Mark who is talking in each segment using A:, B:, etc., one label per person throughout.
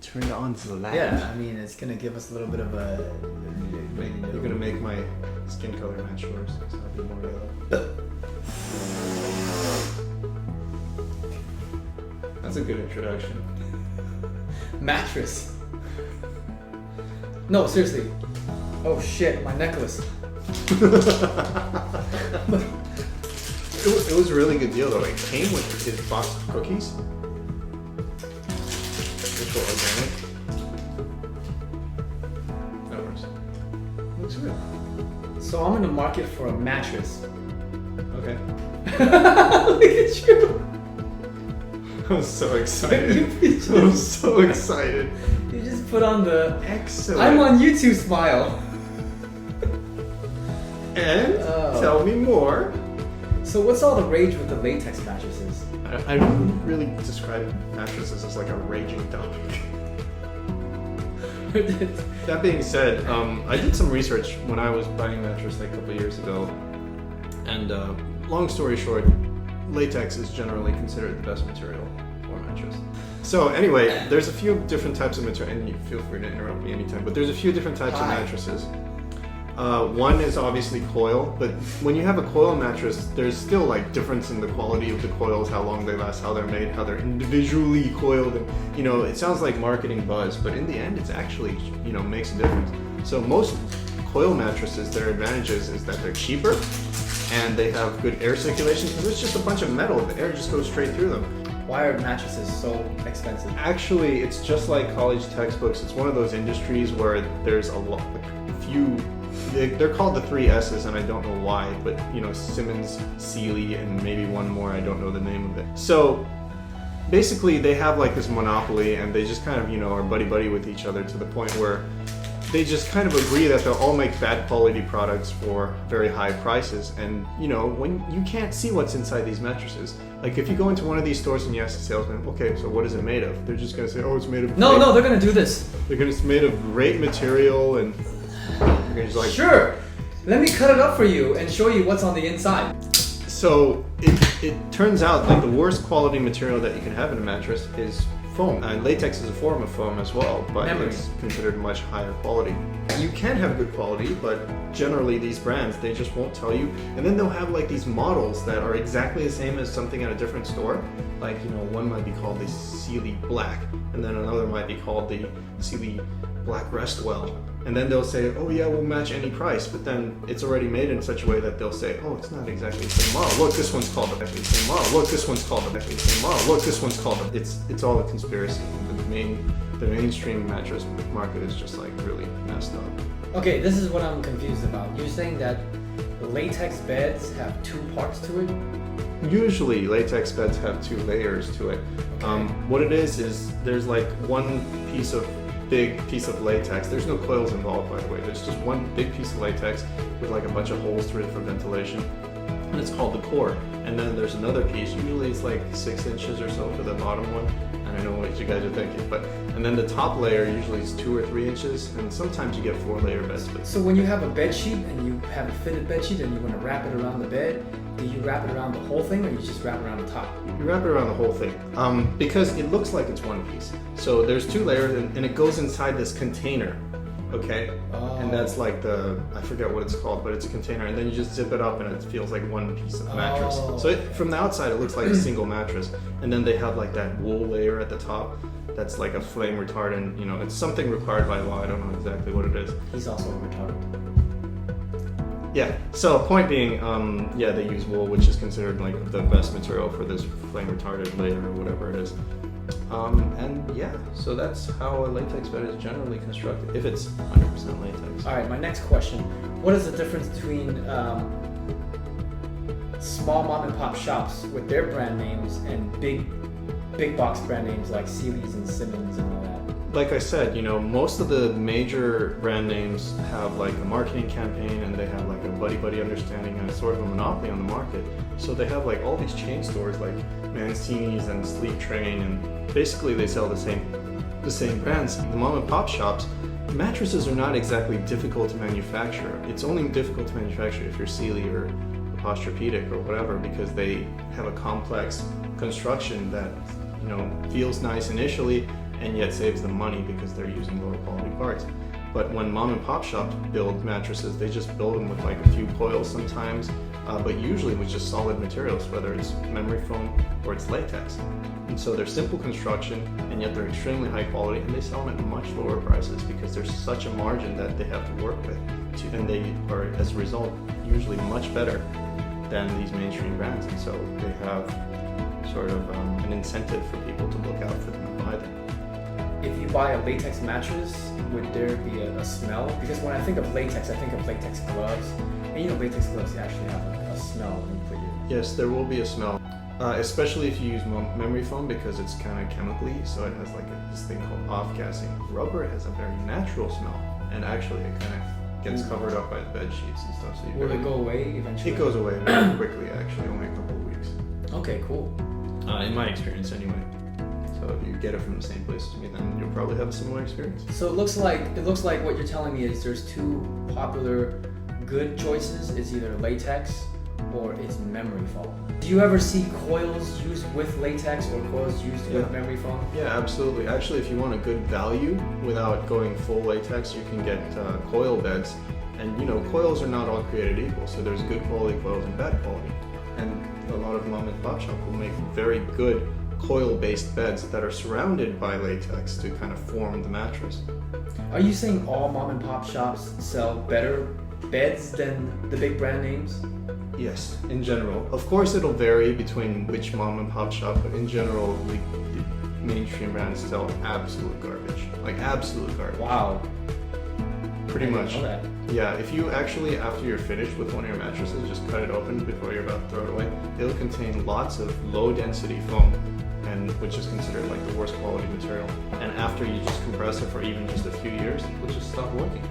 A: turned on to the light.
B: Yeah, I mean, it's gonna give us a little bit of a.
A: You're gonna make my skin color match yours, so I'll be more yellow. That's a good introduction.
B: Mattress. No, seriously. Oh shit, my necklace.
A: It was a really good deal though. It came with his box of cookies, which were organic. That works. Looks good.
B: So I'm in the market for a mattress.
A: Okay.
B: Look at you.
A: I'm so excited. I'm so excited.
B: You just put on the.
A: Excellent.
B: I'm on YouTube smile.
A: And tell me more.
B: So what's all the rage with the latex mattresses?
A: I wouldn't really describe mattresses as like a raging topic. That being said, I did some research when I was buying a mattress like a couple years ago, and long story short, latex is generally considered the best material for a mattress. So anyway, there's a few different types of material, and you feel free to interrupt me anytime, but there's a few different types of mattresses. One is obviously coil, but when you have a coil mattress, there's still like difference in the quality of the coils, how long they last, how they're made, how they're individually coiled, and it sounds like marketing buzz, but in the end, it's actually makes a difference. So most coil mattresses, their advantages is that they're cheaper and they have good air circulation because it's just a bunch of metal. The air just goes straight through them.
B: Why are mattresses so expensive?
A: Actually, it's just like college textbooks. It's one of those industries where there's a few. They're called the 3 S's, and I don't know why, but Simmons, Sealy, and maybe one more. I don't know the name of it. So basically, they have like this monopoly, and they just kind of are buddy with each other to the point where they just kind of agree that they'll all make bad quality products for very high prices. And when you can't see what's inside these mattresses, like if you go into one of these stores and you ask the salesman, okay, so what is it made of? They're just gonna say, oh, it's made of.
B: No, they're gonna do this.
A: It's made of great material and. Like,
B: sure, let me cut it up for you and show you what's on the inside.
A: So it turns out like the worst quality material that you can have in a mattress is foam. And latex is a form of foam as well, but it's considered much higher quality. You can have good quality, but generally these brands, they just won't tell you. And then they'll have like these models that are exactly the same as something at a different store. Like, one might be called the Sealy Black, and then another might be called the Sealy Black Restwell. And then they'll say, oh yeah, we'll match any price, but then it's already made in such a way that they'll say, oh, it's not exactly the same model. Look, this one's called exactly the same model. Look, this one's called exactly the same model. Look, this one's called. It's all a conspiracy. The mainstream mattress market is just like really messed up.
B: Okay, this is what I'm confused about. You're saying that the latex beds have 2 parts to it?
A: Usually, latex beds have 2 layers to it.
B: Okay.
A: What it is there's like one big piece of latex. There's no coils involved, by the way. There's just one big piece of latex with like a bunch of holes through it for ventilation, and it's called the core. And then there's another piece. Usually it's like 6 inches or so for the bottom one. And I know what you guys are thinking, and then the top layer usually is 2 or 3 inches, and sometimes you get 4-layer beds.
B: So when you have a bed sheet and you have a fitted bed sheet and you want to wrap it around the bed, do you wrap it around the whole thing or you just wrap it around the top?
A: You wrap it around the whole thing because it looks like it's one piece. So there's 2 layers and it goes inside this container, okay?
B: Oh.
A: And that's like I forget what it's called, but it's a container, and then you just zip it up and it feels like one piece of mattress.
B: Oh.
A: So from the outside it looks like a single mattress, and then they have like that wool layer at the top that's like a flame retardant. It's something required by law. I don't know exactly what it is.
B: He's also a retardant.
A: Yeah, so point being, they use wool, which is considered like the best material for this flame retardant layer or whatever it is. So that's how a latex bed is generally constructed, if it's 100% latex.
B: All right, my next question. What is the difference between small mom and pop shops with their brand names and big box brand names like Sealy's and Simmons and all that?
A: Like I said, most of the major brand names have like a marketing campaign, and they have like a buddy understanding and sort of a monopoly on the market. So they have like all these chain stores like Mancini's and Sleep Train, and basically they sell the same brands. The mom and pop shops, mattresses are not exactly difficult to manufacture. It's only difficult to manufacture if you're Sealy or Posturepedic or whatever, because they have a complex construction that feels nice initially, and yet saves them money because they're using lower quality parts. But when mom and pop shops build mattresses, they just build them with like a few coils sometimes, but usually with just solid materials, whether it's memory foam or it's latex. And so they're simple construction, and yet they're extremely high quality, and they sell them at much lower prices because there's such a margin that they have to work with. And they are, as a result, usually much better than these mainstream brands. And so they have sort of an incentive for people to look out for them and buy them.
B: If you buy a latex mattress, would there be a smell? Because when I think of latex, I think of latex gloves. And you know, latex gloves actually have a smell when you put your...
A: Yes, there will be a smell, especially if you use memory foam because it's kind of chemically, so it has like this thing called off-gassing. Rubber has a very natural smell, and actually it kind of gets covered up by the bed sheets and stuff. So
B: will it go away eventually?
A: It goes away very quickly, actually, only a couple of weeks.
B: Okay, cool.
A: In my experience, anyway. So if you get it from the same place as me, then you'll probably have a similar experience.
B: So it looks like what you're telling me is there's two popular good choices. It's either latex or it's memory foam. Do you ever see coils used with latex or coils used with memory foam?
A: Yeah, absolutely. Actually, if you want a good value without going full latex, you can get coil beds. And you know, coils are not all created equal, so there's good quality coils and bad quality. And a lot of mom and pop shop will make very good coil-based beds that are surrounded by latex to kind of form the mattress.
B: Are you saying all mom and pop shops sell better beds than the big brand names?
A: Yes, in general. Of course, it'll vary between which mom and pop shop, but in general, the mainstream brands sell absolute garbage. Like absolute garbage.
B: Wow.
A: Pretty much.
B: Know that.
A: Yeah, if you actually, after you're finished with one of your mattresses, just cut it open before you're about to throw it away, it'll contain lots of low-density foam, and which is considered like the worst quality material. And after you just compress it for even just a few years, it'll just stop working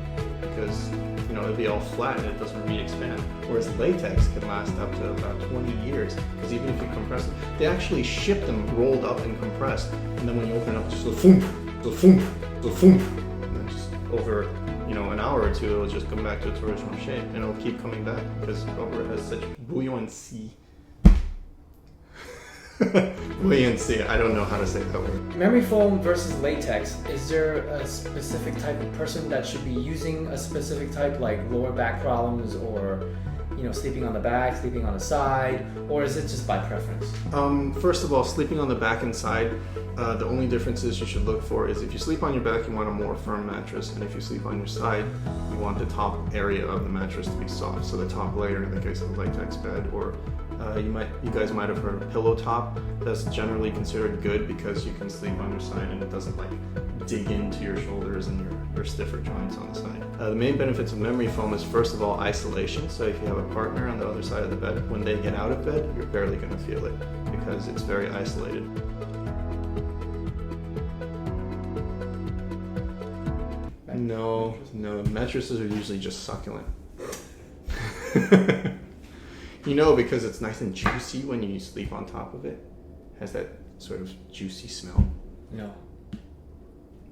A: because you know it'll be all flat and it doesn't re-expand. Whereas latex can last up to about 20 years because even if you compress it, they actually ship them rolled up and compressed, and then when you open it up, just a thump, a thump, a thump, and then just over an hour or two, it'll just come back to its original shape, and it'll keep coming back because rubber has such buoyancy. Buoyancy, I don't know how to say that word.
B: Memory foam versus latex, is there a specific type of person that should be using a specific type, like lower back problems or sleeping on the back, sleeping on the side, or is it just by preference?
A: First of all, sleeping on the back and side, the only differences you should look for is if you sleep on your back, you want a more firm mattress, and if you sleep on your side, you want the top area of the mattress to be soft. So the top layer, in the case of a latex bed, or you guys might have heard of pillow top. That's generally considered good because you can sleep on your side and it doesn't like dig into your shoulders and your stiffer joints on the side. The main benefits of memory foam is first of all isolation. So if you have a partner on the other side of the bed, when they get out of bed, you're barely going to feel it because it's very isolated. No, mattresses are usually just succulent. Because it's nice and juicy when you sleep on top of it. It has that sort of juicy smell.
B: No.